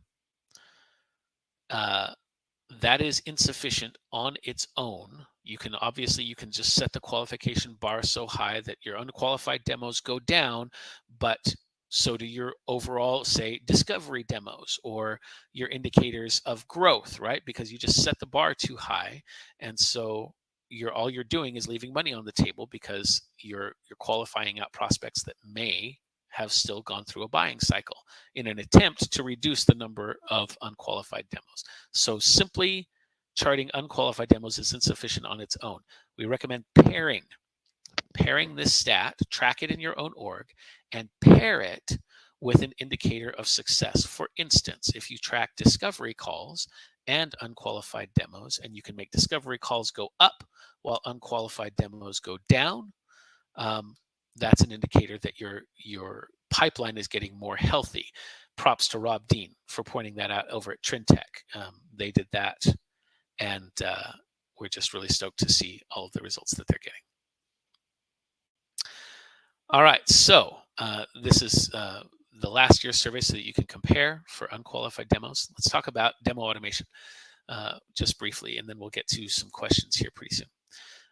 that is insufficient on its own. You can just set the qualification bar so high that your unqualified demos go down, but so do your overall, say, discovery demos or your indicators of growth, right? Because you just set the bar too high, and so all you're doing is leaving money on the table because you're qualifying out prospects that may have still gone through a buying cycle in an attempt to reduce the number of unqualified demos. So simply charting unqualified demos is insufficient on its own. We recommend pairing this stat, track it in your own org, and pair it with an indicator of success. For instance, if you track discovery calls and unqualified demos, and you can make discovery calls go up while unqualified demos go down, that's an indicator that your pipeline is getting more healthy. Props to Rob Dean for pointing that out over at Trintech. They did that, and we're just really stoked to see all of the results that they're getting. All right, so this is the last year's survey so that you can compare for unqualified demos. Let's talk about demo automation just briefly, and then we'll get to some questions here pretty soon.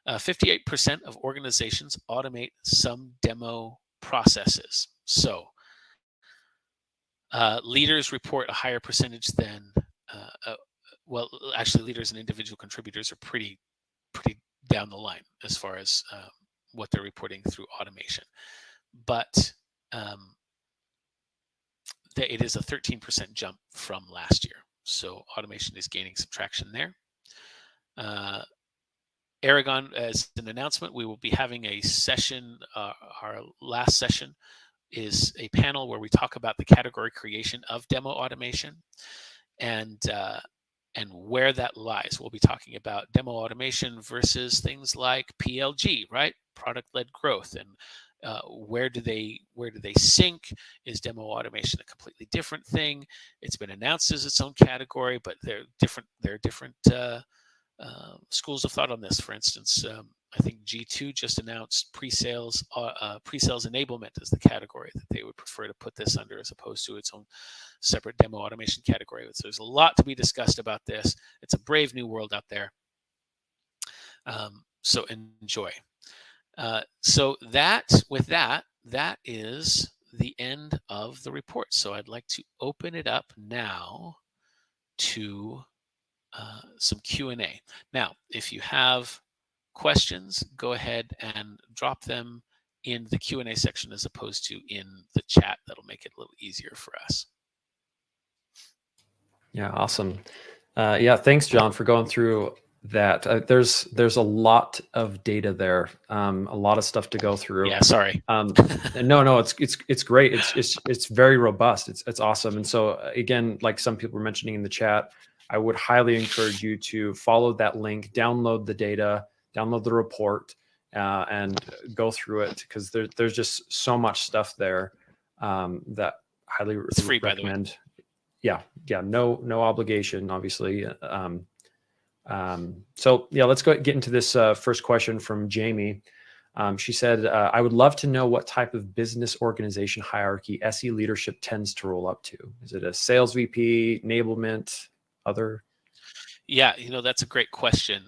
58% of organizations automate some demo processes. So leaders report a higher percentage than, well, actually leaders and individual contributors are pretty down the line as far as what they're reporting through automation. But it is a 13% jump from last year. So automation is gaining some traction there. Aragon, as an announcement, we will be having a session. Our last session is a panel where we talk about the category creation of demo automation and where that lies. We'll be talking about demo automation versus things like PLG, right? Product-led growth, Where do they sync? Is demo automation a completely different thing? It's been announced as its own category, but they're different. There are different schools of thought on this. For instance, I think G2 just announced pre-sales enablement as the category that they would prefer to put this under, as opposed to its own separate demo automation category. So there's a lot to be discussed about this. It's a brave new world out there. So enjoy. So that is the end of the report. So I'd like to open it up now to some Q&A. Now, if you have questions, go ahead and drop them in the Q&A section as opposed to in the chat. That'll make it a little easier for us. Yeah, awesome. Yeah, thanks, John, for going through that. There's a lot of data there, a lot of stuff to go through. Yeah, sorry. No, it's great. It's very robust. It's awesome. And so again, like some people were mentioning in the chat, I would highly encourage you to follow that link, download the data, download the report, and go through it, because there's just so much stuff there that highly It's free, recommend. By the way. Yeah, no obligation, obviously. So yeah, let's get into this first question from Jamie. She said, I would love to know what type of business organization hierarchy SE leadership tends to roll up to. Is it a sales VP, enablement, other? Yeah, that's a great question.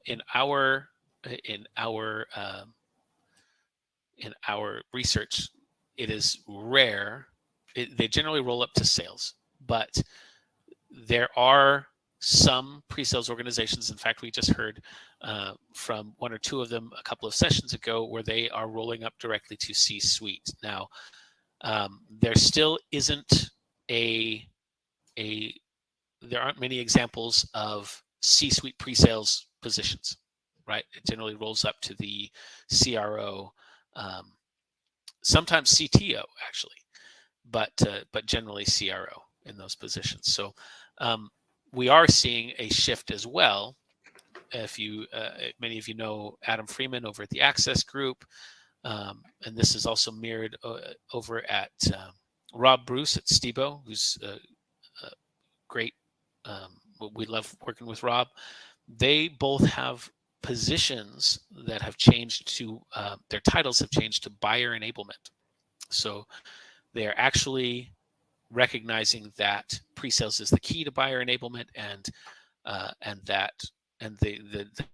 In our research, it is rare. They generally roll up to sales, but there are some pre-sales organizations. In fact, we just heard from one or two of them a couple of sessions ago where they are rolling up directly to C-suite. Now, there still isn't there aren't many examples of C-suite pre-sales positions, right? It generally rolls up to the CRO, sometimes CTO actually, but generally CRO in those positions. So we are seeing a shift as well. If many of you know Adam Freeman over at the Access Group, and this is also mirrored over at Rob Bruce at Stebo, who's great. We love working with Rob. They both have positions that have changed to their titles have changed to buyer enablement. So they are actually recognizing that pre-sales is the key to buyer enablement, and the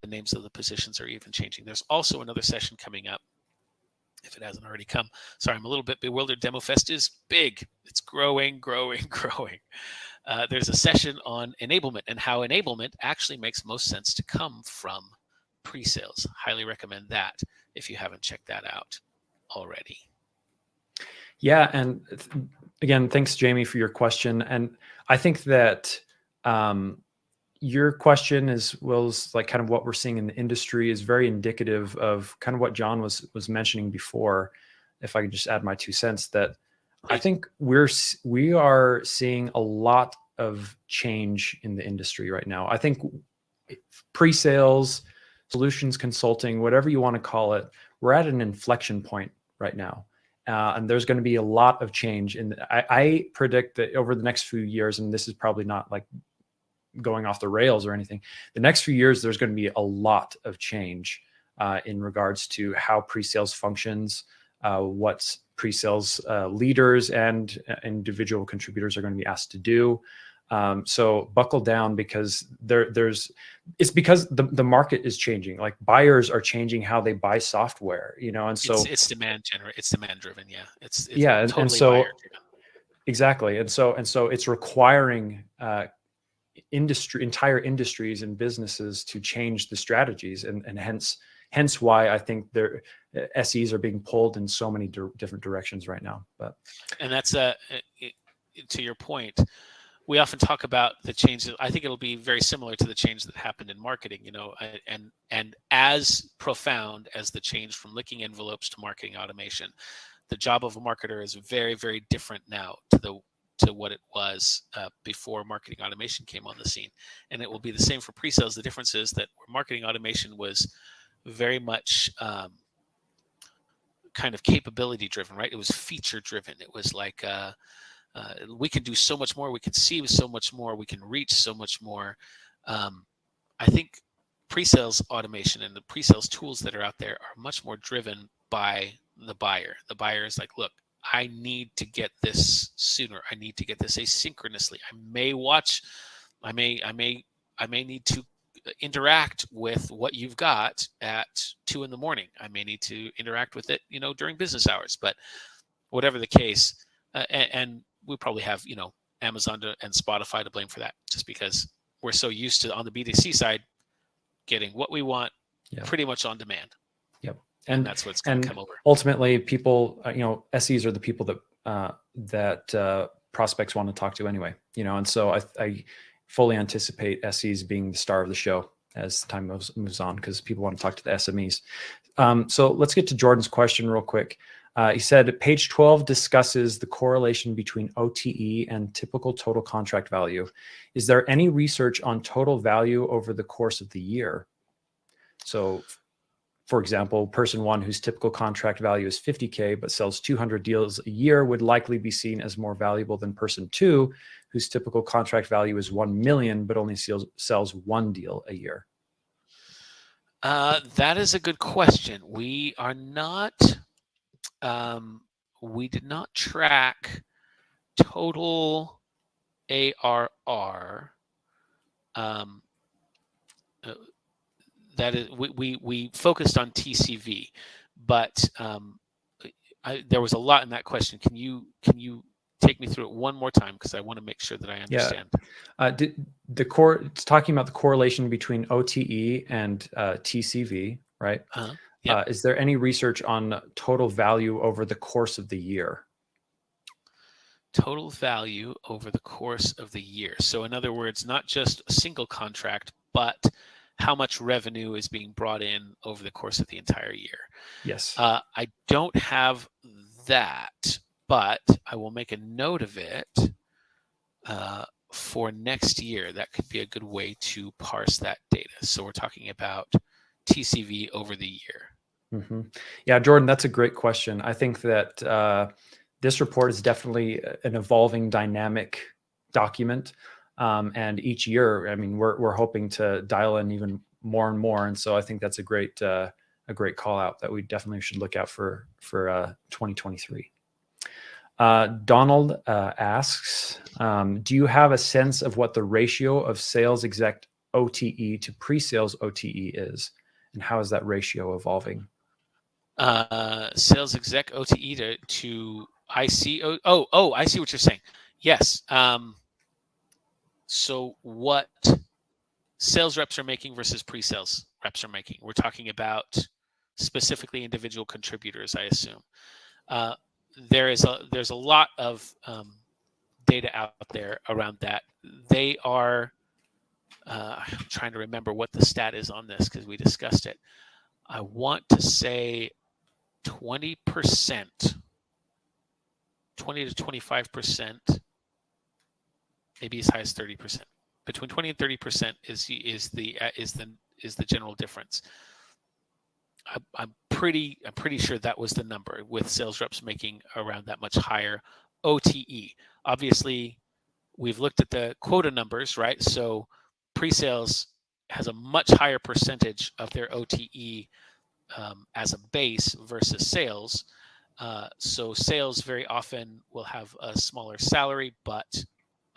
names of the positions are even changing. There's also another session coming up, if it hasn't already come. Sorry, I'm a little bit bewildered. DEMOFEST is big. It's growing. There's a session on enablement and how enablement actually makes most sense to come from pre-sales. Highly recommend that if you haven't checked that out already. Yeah, and again, thanks, Jamie, for your question. And I think that your question, as well as like kind of what we're seeing in the industry, is very indicative of kind of what John was mentioning before. If I could just add my 2 cents, that I think we are seeing a lot of change in the industry right now. I think pre-sales, solutions consulting, whatever you want to call it, we're at an inflection point right now. And there's going to be a lot of change. And I predict that over the next few years, and this is probably not like going off the rails or anything, the next few years, there's going to be a lot of change in regards to how pre-sales functions, what pre-sales leaders and individual contributors are going to be asked to do. So buckle down, because it's because the market is changing. Like buyers are changing how they buy software, and so it's demand driven. Yeah. It's yeah. Totally and so buyer driven. Exactly. And so it's requiring entire industries and businesses to change the strategies, and hence why I think their SEs are being pulled in so many different directions right now. And that's to your point, we often talk about the changes. I think it'll be very similar to the change that happened in marketing, and as profound as the change from licking envelopes to marketing automation. The job of a marketer is very, very different now to what it was before marketing automation came on the scene. And it will be the same for pre-sales. The difference is that marketing automation was very much kind of capability driven, right? It was feature driven. It was like we can do so much more. We can see so much more. We can reach so much more. I think pre-sales automation and the pre-sales tools that are out there are much more driven by the buyer. The buyer is like, look, I need to get this sooner. I need to get this asynchronously. I may need to interact with what you've got at 2 a.m. I may need to interact with it, during business hours, but whatever the case, and we probably have, Amazon and Spotify to blame for that, just because we're so used to, on the B2C side, getting what we want pretty much on demand. Yep. And that's what's going to come over. Ultimately, people, SEs are the people that prospects want to talk to anyway, and so I fully anticipate SEs being the star of the show as time moves on, because people want to talk to the SMEs. So let's get to Jordan's question real quick. He said, page 12 discusses the correlation between OTE and typical total contract value. Is there any research on total value over the course of the year? So, for example, person one whose typical contract value is 50K but sells 200 deals a year would likely be seen as more valuable than person two whose typical contract value is 1 million but only sells one deal a year. That is a good question. We are not, we did not track total ARR. That is, we focused on TCV, but there was a lot in that question. Can you take me through it one more time, because I want to make sure that I understand? It's talking about the correlation between OTE and TCV, right? Yeah. Is there any research on total value over the course of the year? Total value over the course of the year. So in other words, not just a single contract, but how much revenue is being brought in over the course of the entire year. Yes. I don't have that, but I will make a note of it for next year. That could be a good way to parse that data. So we're talking about TCV over the year. Mm-hmm. Yeah, Jordan, that's a great question. I think that this report is definitely an evolving, dynamic document. And each year, I mean, we're hoping to dial in even more and more. And so I think that's a great call out that we definitely should look out for 2023. Donald asks, do you have a sense of what the ratio of sales exec OTE to pre-sales OTE is, and how is that ratio evolving? Sales exec OTE to IC. Oh, I see what you're saying. Yes. So what sales reps are making versus pre-sales reps are making. We're talking about specifically individual contributors, I assume. There's a lot of data out there around that. They are, I'm trying to remember what the stat is on this because we discussed it. I want to say 20%, 20 to 25%, maybe as high as 30%. Between 20 and 30% is the general difference. I'm pretty sure that was the number, with sales reps making around that much higher OTE. Obviously, we've looked at the quota numbers, right? So pre-sales has a much higher percentage of their OTE as a base versus sales. So sales very often will have a smaller salary, but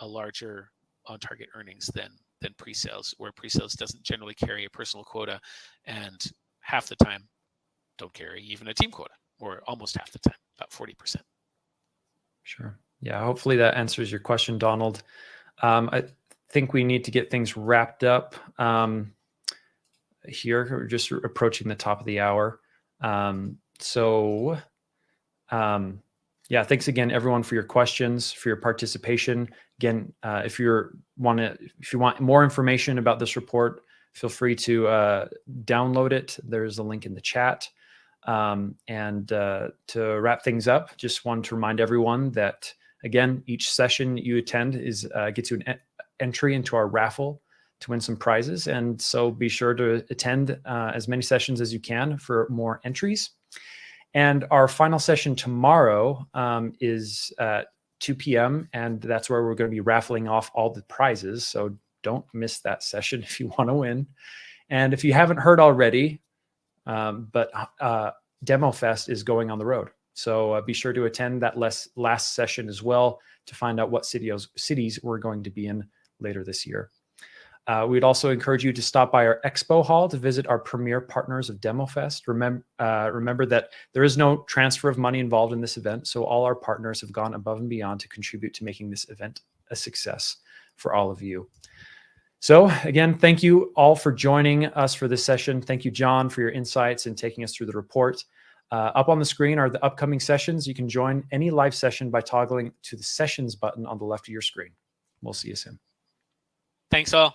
a larger on-target earnings than pre-sales, where pre-sales doesn't generally carry a personal quota, and half the time don't carry even a team quota, or almost half the time, about 40%. Sure. Yeah, hopefully that answers your question, Donald. I think we need to get things wrapped up here. We're just approaching the top of the hour. Yeah, thanks again, everyone, for your questions, for your participation. Again, if you want more information about this report, feel free to download it. There's a link in the chat. And to wrap things up, just want to remind everyone that, again, each session you attend gets you an entry into our raffle to win some prizes. And so be sure to attend as many sessions as you can for more entries. And our final session tomorrow is 2 p.m. And that's where we're going to be raffling off all the prizes. So don't miss that session if you want to win. And if you haven't heard already, DEMOFEST is going on the road. So be sure to attend that last session as well to find out what cities we're going to be in later this year. We'd also encourage you to stop by our expo hall to visit our premier partners of DEMOFEST. Remember that there is no transfer of money involved in this event, so all our partners have gone above and beyond to contribute to making this event a success for all of you. So again, thank you all for joining us for this session. Thank you, John, for your insights and taking us through the report. Up on the screen are the upcoming sessions. You can join any live session by toggling to the sessions button on the left of your screen. We'll see you soon. Thanks all.